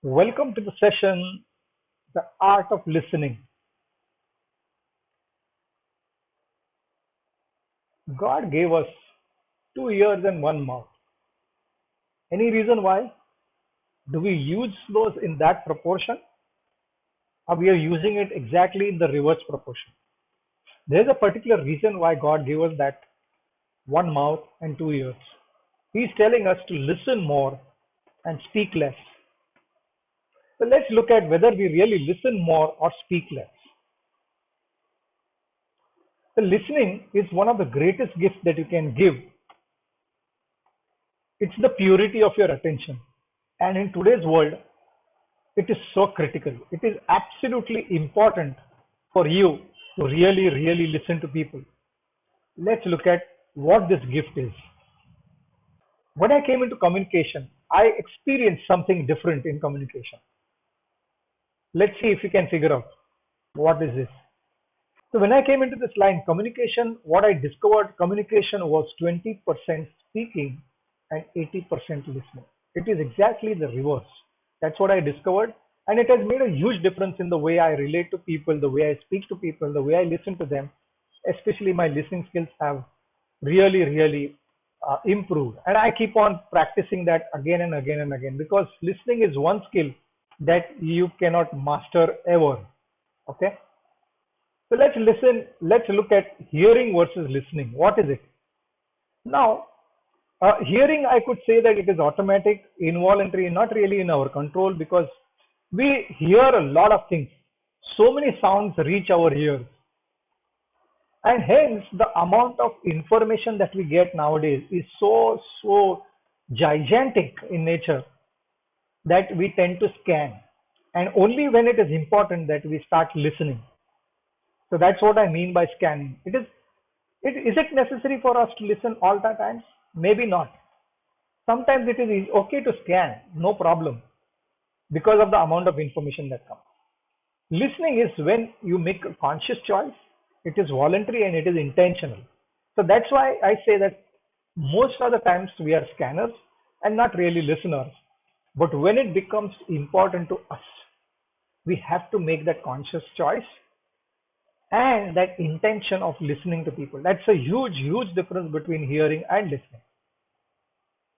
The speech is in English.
Welcome to the session, The Art of Listening. God gave us 2 ears and one mouth. Any reason why? Do we use those in that proportion? Or we are using it exactly in the reverse proportion? There's a particular reason why God gave us that one mouth and 2 ears. He's telling us to listen more and speak less. So let's look at whether we really listen more or speak less. The listening is one of the greatest gifts that you can give. It's the purity of your attention. And in today's world, it is so critical. It is absolutely important for you to really listen to people. Let's look at what this gift is. When I came into communication, I experienced something different in communication. Let's see if you can figure out what is this. So when I came into this line, communication, what I discovered, communication was 20% speaking and 80% listening. It is exactly the reverse. That's what I discovered. And it has made a huge difference in the way I relate to people, the way I speak to people, the way I listen to them. Especially my listening skills have really improved. And I keep on practicing that again and again and again because listening is one skill that you cannot master ever. Okay. So let's look at hearing versus listening. What is it? Now, hearing, I could say that it is automatic, involuntary, not really in our control because we hear a lot of things. So many sounds reach our ears. And hence, the amount of information that we get nowadays is so gigantic in nature that we tend to scan. And only when it is important that we start listening. So that's what I mean by scanning. Is it necessary for us to listen all the times? Maybe not. Sometimes it is okay to scan, no problem, because of the amount of information that comes. Listening is when you make a conscious choice, it is voluntary and it is intentional. So that's why I say that most of the times we are scanners and not really listeners. But when it becomes important to us, we have to make that conscious choice and that intention of listening to people. That's a huge difference between hearing and listening.